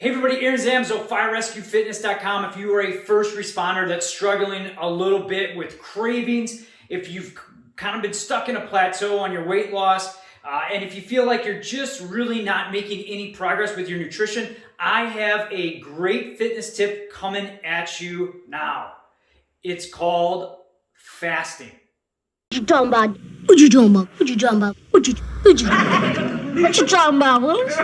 Hey everybody, Aaron Zamzo, FireRescueFitness.com. If you are a first responder that's struggling a little bit with cravings, if you've kind of been stuck in a plateau on your weight loss, and if you feel like you're just really not making any progress with your nutrition, I have a great fitness tip coming at you now. It's called fasting. What you talking about? What you talking about? What you talking about? What you talking about, Willis?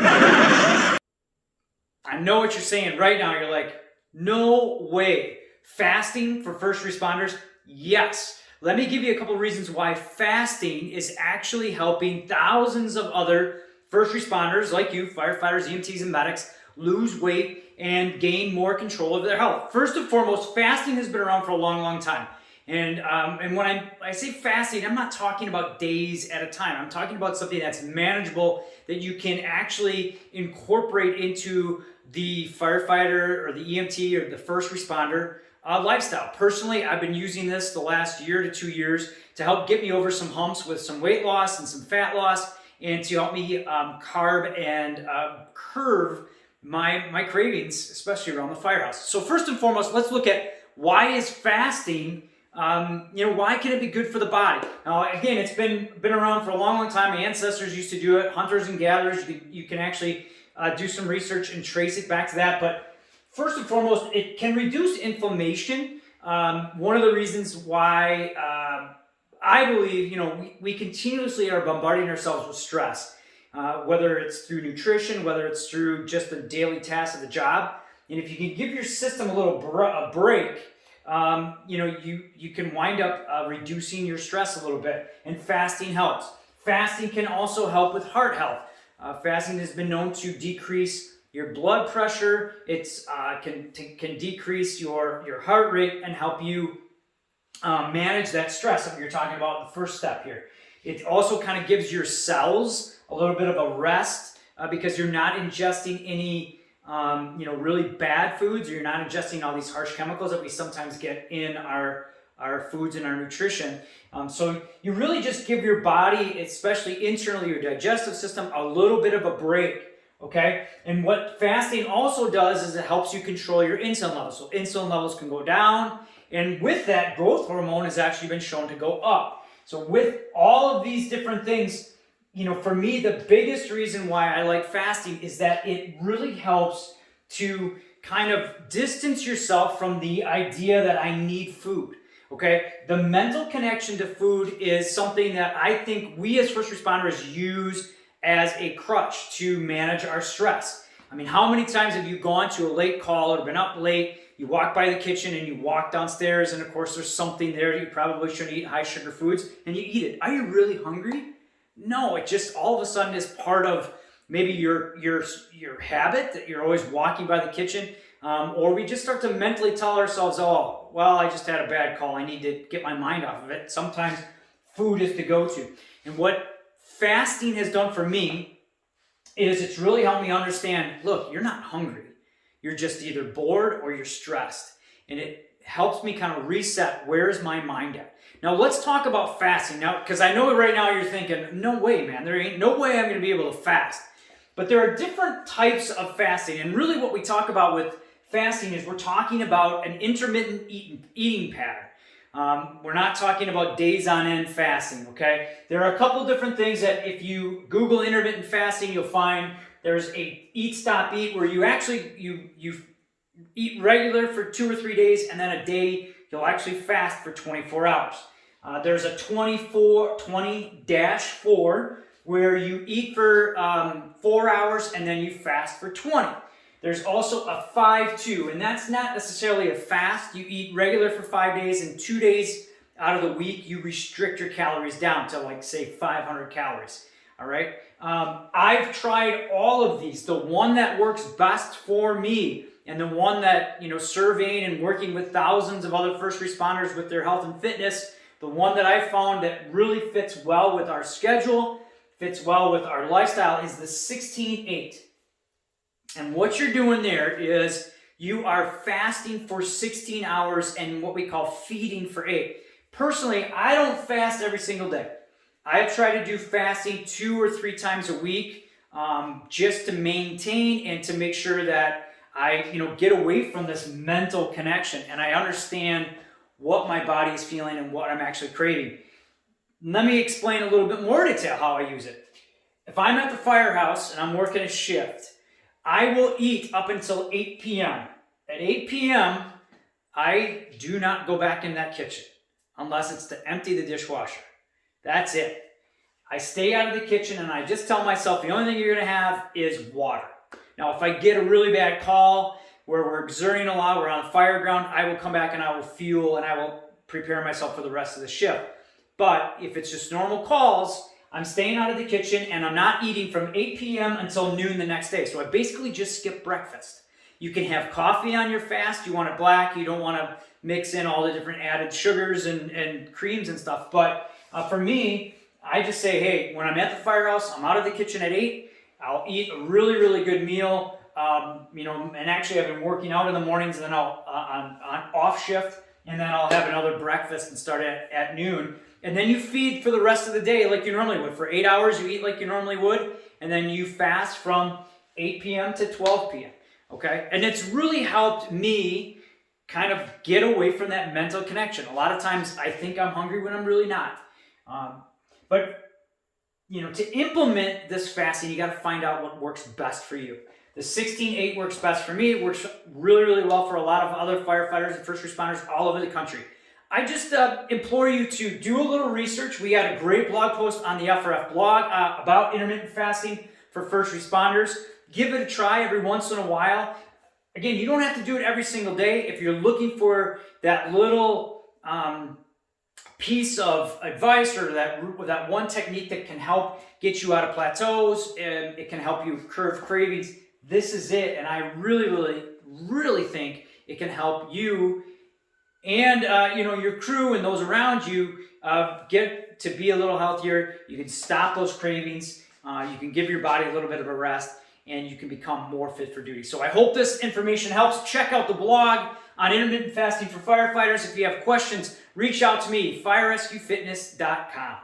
I know what you're saying right now. You're like, no way. Fasting for first responders? Yes. Let me give you a couple reasons why fasting is actually helping thousands of other first responders like you, firefighters, EMTs, and medics, lose weight and gain more control of their health. First and foremost, fasting has been around for a long, long time. And when I say fasting, I'm not talking about days at a time. I'm talking about something that's manageable that you can actually incorporate into the firefighter or the EMT or the first responder lifestyle. Personally, I've been using this the last year to 2 years to help get me over some humps with some weight loss and some fat loss, and to help me carb and curve my cravings, especially around the firehouse. So first and foremost, let's look at why is fasting. Why can it be good for the body? Now, again, it's been around for a long, long time. My ancestors used to do it. Hunters and gatherers, you can actually do some research and trace it back to that. But first and foremost, it can reduce inflammation. One of the reasons why I believe, we continuously are bombarding ourselves with stress, whether it's through nutrition, whether it's through just the daily tasks of the job. And if you can give your system a little break, you can wind up reducing your stress a little bit, and fasting helps. Fasting can also help with heart health. Fasting has been known to decrease your blood pressure. It's can decrease your heart rate and help you manage that stress that you're talking about in the first step here. It also kind of gives your cells a little bit of a rest because you're not ingesting any really bad foods, or you're not ingesting all these harsh chemicals that we sometimes get in our foods and our nutrition. So you really just give your body, especially internally, your digestive system, a little bit of a break, okay? And what fasting also does is it helps you control your insulin levels. So insulin levels can go down, and with that, growth hormone has actually been shown to go up. So with all of these different things, for me, the biggest reason why I like fasting is that it really helps to kind of distance yourself from the idea that I need food, okay? The mental connection to food is something that I think we as first responders use as a crutch to manage our stress. I mean, how many times have you gone to a late call or been up late, you walk by the kitchen and you walk downstairs, and of course there's something there that you probably shouldn't eat, high sugar foods, and you eat it. Are you really hungry? No, it just all of a sudden is part of maybe your habit that you're always walking by the kitchen, or we just start to mentally tell ourselves, oh, well, I just had a bad call. I need to get my mind off of it. Sometimes food is the go-to. And what fasting has done for me is it's really helped me understand, look, you're not hungry. You're just either bored or you're stressed. And it helps me kind of reset, where's my mind at? Now let's talk about fasting now, because I know right now you're thinking, no way, man, there ain't no way I'm going to be able to fast. But there are different types of fasting, and really what we talk about with fasting is we're talking about an intermittent eating pattern. We're not talking about days on end fasting, okay? There are a couple different things that if you Google intermittent fasting, you'll find there's a eat, stop, eat, where you actually you eat regular for 2 or 3 days, and then a day you'll actually fast for 24 hours. There's a 20-4 where you eat for 4 hours and then you fast for 20. There's also a 5-2, and that's not necessarily a fast. You eat regular for 5 days, and 2 days out of the week you restrict your calories down to, like, say 500 calories. All right. I've tried all of these. The one that works best for me, and the one that, surveying and working with thousands of other first responders with their health and fitness, the one that I found that really fits well with our schedule, fits well with our lifestyle, is the 16-8. And what you're doing there is you are fasting for 16 hours and what we call feeding for 8. Personally, I don't fast every single day. I have tried to do fasting 2 or 3 times a week. just to maintain and to make sure that I, get away from this mental connection and I understand what my body is feeling and what I'm actually craving. Let me explain a little bit more detail how I use it. If I'm at the firehouse and I'm working a shift, I will eat up until 8 p.m. At 8 p.m., I do not go back in that kitchen unless it's to empty the dishwasher. That's it. I stay out of the kitchen and I just tell myself the only thing you're going to have is water. Now, if I get a really bad call where we're exerting a lot, we're on the fire ground, I will come back and I will fuel and I will prepare myself for the rest of the shift. But if it's just normal calls, I'm staying out of the kitchen and I'm not eating from 8 p.m. until noon the next day. So I basically just skip breakfast. You can have coffee on your fast. You want it black. You don't want to mix in all the different added sugars and creams and stuff. But for me, I just say, hey, when I'm at the firehouse, I'm out of the kitchen at 8. I'll eat a really, really good meal. And actually I've been working out in the mornings and then I'll on off shift, and then I'll have another breakfast and start at noon. And then you feed for the rest of the day like you normally would. For 8 hours, you eat like you normally would, and then you fast from 8 p.m. to 12 p.m. Okay? And it's really helped me kind of get away from that mental connection. A lot of times I think I'm hungry when I'm really not. But to implement this fasting, you got to find out what works best for you. The 16-8 works best for me. It works really, really well for a lot of other firefighters and first responders all over the country. I just implore you to do a little research. We had a great blog post on the FRF blog about intermittent fasting for first responders. Give it a try every once in a while. Again, you don't have to do it every single day. If you're looking for that little piece of advice or that one technique that can help get you out of plateaus and it can help you curb cravings, this is it. And I really, really, really think it can help you and your crew and those around you get to be a little healthier. You can stop those cravings. You can give your body a little bit of a rest, and you can become more fit for duty. So I hope this information helps. Check out the blog on intermittent fasting for firefighters. If you have questions, reach out to me, firerescuefitness.com.